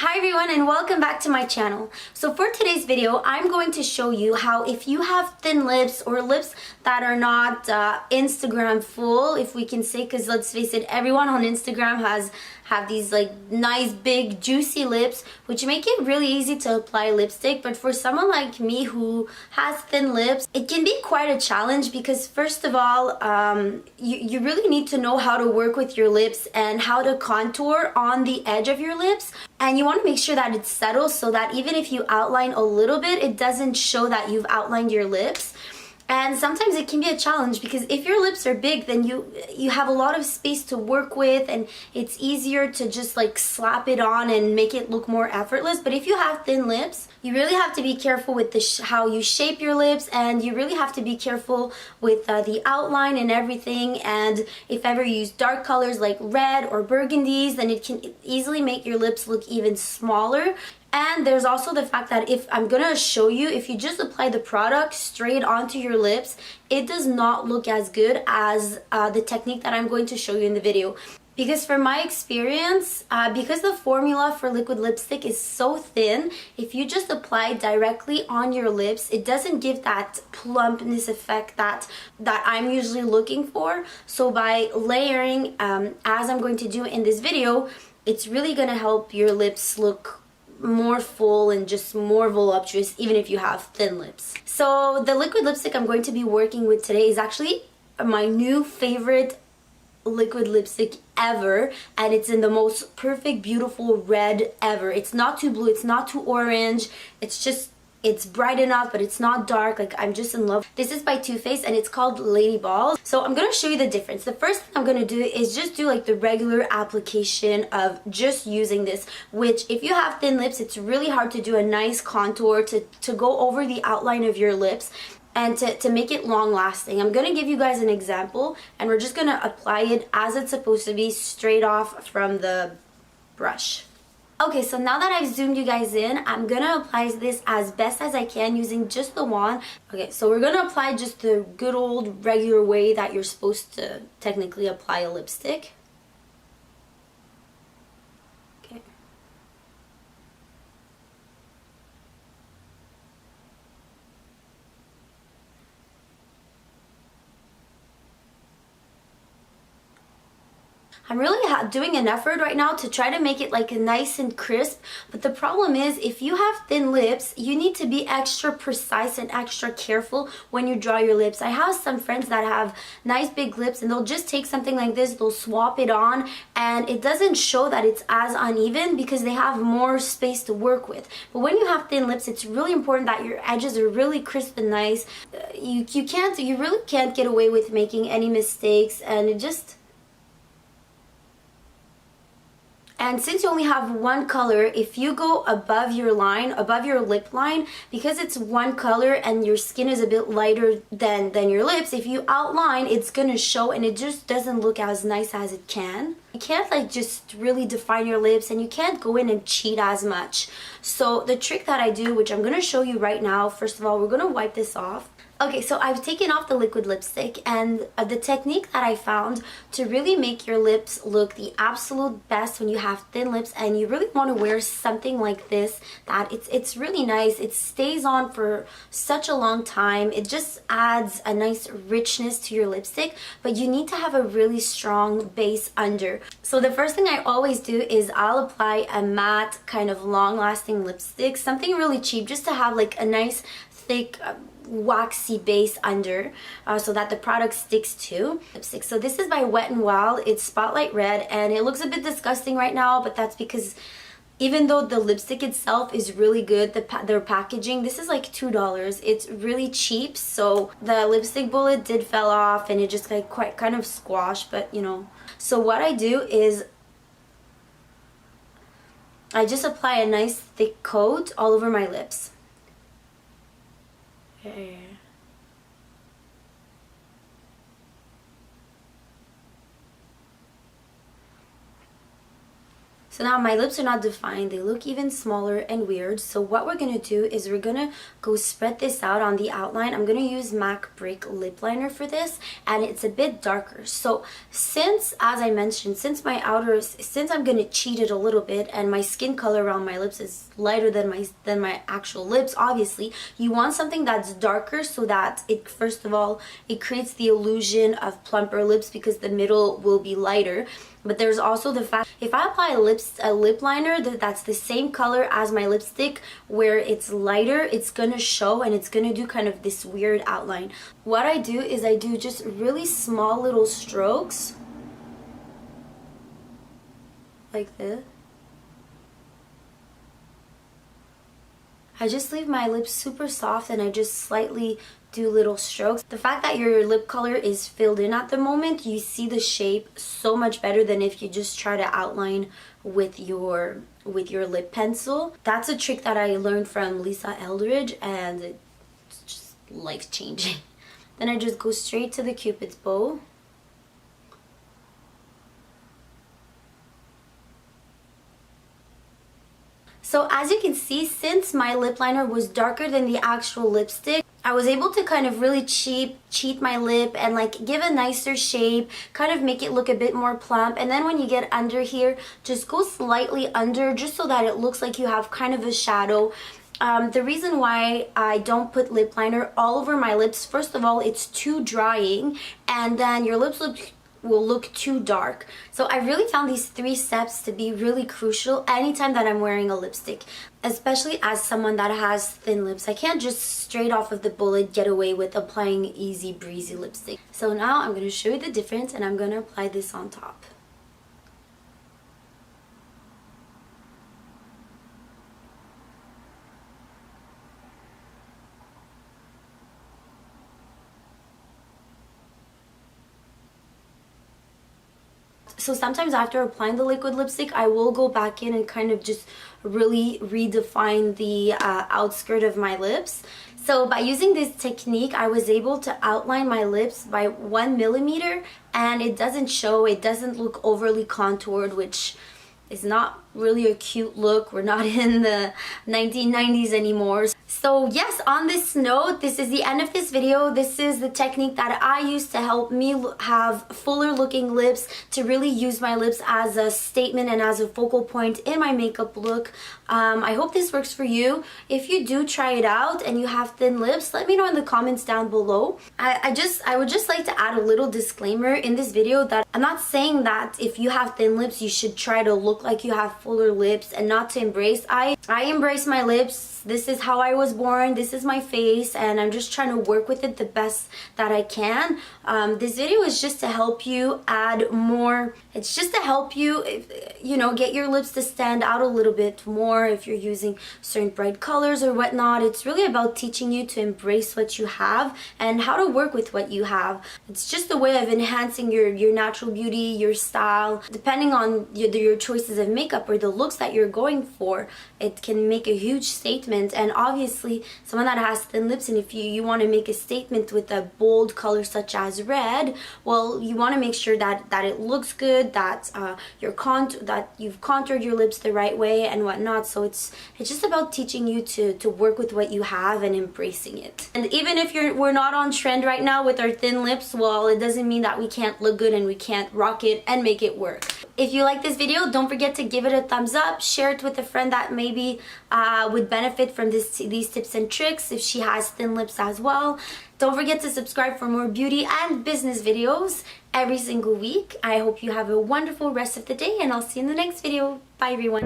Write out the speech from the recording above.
Hi everyone and welcome back to my channel. So for today's video, I'm going to show you how if you have thin lips or lips that are not Instagram full, if we can say, because let's face it, everyone on Instagram have these like nice big juicy lips which make it really easy to apply lipstick. But for someone like me who has thin lips, it can be quite a challenge because first of all, you really need to know how to work with your lips and how to contour on the edge of your lips. And you want to make sure that it's settled so that even if you outline a little bit, it doesn't show that you've outlined your lips. And sometimes it can be a challenge because if your lips are big, then you have a lot of space to work with and it's easier to just like slap it on and make it look more effortless. But if you have thin lips, you really have to be careful with how you shape your lips, and you really have to be careful with the outline and everything. And if ever you use dark colors like red or burgundies, then it can easily make your lips look even smaller. And there's also the fact that if I'm gonna show you, if you just apply the product straight onto your lips, it does not look as good as the technique that I'm going to show you in the video. Because from my experience, because the formula for liquid lipstick is so thin, if you just apply directly on your lips, it doesn't give that plumpness effect that I'm usually looking for. So by layering, as I'm going to do in this video, it's really gonna help your lips look more full and just more voluptuous even if you have thin lips. So the liquid lipstick I'm going to be working with today is actually my new favorite liquid lipstick ever, and it's in the most perfect beautiful red ever. It's not too blue, it's not too orange, it's bright enough, but it's not dark. Like, I'm just in love. This is by Too Faced and it's called Lady Balls. So I'm gonna show you the difference. The first thing I'm gonna do is just do like the regular application of just using this, which if you have thin lips, it's really hard to do a nice contour to go over the outline of your lips and to make it long lasting. I'm gonna give you guys an example and we're just gonna apply it as it's supposed to be, straight off from the brush. Okay, so now that I've zoomed you guys in, I'm gonna apply this as best as I can using just the wand. Okay, so we're gonna apply just the good old regular way that you're supposed to technically apply a lipstick. Okay. I'm really doing an effort right now to try to make it like nice and crisp, but the problem is if you have thin lips, you need to be extra precise and extra careful when you draw your lips. I have some friends that have nice big lips and they'll just take something like this, they'll swap it on, and it doesn't show that it's as uneven because they have more space to work with. But when you have thin lips, it's really important that your edges are really crisp and nice. You really can't get away with making any mistakes, and it just... And since you only have one color, if you go above your line, above your lip line, because it's one color and your skin is a bit lighter than your lips, if you outline, it's gonna show and it just doesn't look as nice as it can. You can't like just really define your lips and you can't go in and cheat as much. So the trick that I do, which I'm gonna show you right now, first of all, we're gonna wipe this off. Okay, so I've taken off the liquid lipstick, and the technique that I found to really make your lips look the absolute best when you have thin lips and you really want to wear something like this, that it's really nice. It stays on for such a long time. It just adds a nice richness to your lipstick, but you need to have a really strong base under. So the first thing I always do is I'll apply a matte kind of long-lasting lipstick, something really cheap, just to have like a nice thick waxy base under, so that the product sticks to lipstick. So this is by Wet n Wild. It's Spotlight Red and it looks a bit disgusting right now, but that's because even though the lipstick itself is really good, their packaging, this is like $2. It's really cheap, so the lipstick bullet did fell off and it just like kind of squashed, but you know. So what I do is I just apply a nice thick coat all over my lips. Okay. So now my lips are not defined, they look even smaller and weird. So what we're gonna do is we're gonna go spread this out on the outline. I'm gonna use MAC Brick lip liner for this, and it's a bit darker. So since, as I mentioned, since I'm gonna cheat it a little bit and my skin color around my lips is lighter than my actual lips, obviously, you want something that's darker so that it, first of all, it creates the illusion of plumper lips because the middle will be lighter. But there's also the fact, if I apply a lip liner that's the same color as my lipstick, where it's lighter, it's gonna show and it's gonna do kind of this weird outline. What I do is I do just really small little strokes, like this. I just leave my lips super soft and I just slightly do little strokes. The fact that your lip color is filled in at the moment, you see the shape so much better than if you just try to outline with your lip pencil. That's a trick that I learned from Lisa Eldridge, and it's just life-changing. Then I just go straight to the Cupid's bow. So as you can see, since my lip liner was darker than the actual lipstick, I was able to kind of really cheat my lip and like give a nicer shape, kind of make it look a bit more plump. And then when you get under here, just go slightly under just so that it looks like you have kind of a shadow. The reason why I don't put lip liner all over my lips, first of all, it's too drying, and then your lips will look too dark. So I really found these 3 steps to be really crucial anytime that I'm wearing a lipstick, especially as someone that has thin lips. I can't just straight off of the bullet get away with applying easy breezy lipstick. So now I'm going to show you the difference, and I'm going to apply this on top. So sometimes after applying the liquid lipstick, I will go back in and kind of just really redefine the outskirt of my lips. So by using this technique, I was able to outline my lips by 1 millimeter, and it doesn't show, it doesn't look overly contoured, which is not really a cute look. We're not in the 1990s anymore. So yes, on this note, this is the end of this video. This is the technique that I use to help me have fuller looking lips, to really use my lips as a statement and as a focal point in my makeup look. I hope this works for you. If you do try it out and you have thin lips, let me know in the comments down below. I would just like to add a little disclaimer in this video that I'm not saying that if you have thin lips you should try to look like you have fuller lips and not to embrace. I embrace my lips. This is how I was born, this is my face, and I'm just trying to work with it the best that I can. This video is just to help you add more. It's just to help you, you know, get your lips to stand out a little bit more if you're using certain bright colors or whatnot. It's really about teaching you to embrace what you have and how to work with what you have. It's just a way of enhancing your natural beauty, your style. Depending on your choices of makeup or the looks that you're going for, it can make a huge statement. And obviously someone that has thin lips, and if you want to make a statement with a bold color such as red, well, you want to make sure that it looks good, that that you've contoured your lips the right way and whatnot. So it's just about teaching you to work with what you have and embracing it. And even if we're not on trend right now with our thin lips, well, it doesn't mean that we can't look good and we can't rock it and make it work. If you like this video, don't forget to give it a thumbs up, share it with a friend that maybe would benefit from these tips and tricks if she has thin lips as well. Don't forget to subscribe for more beauty and business videos every single week. I hope you have a wonderful rest of the day, and I'll see you in the next video. Bye everyone.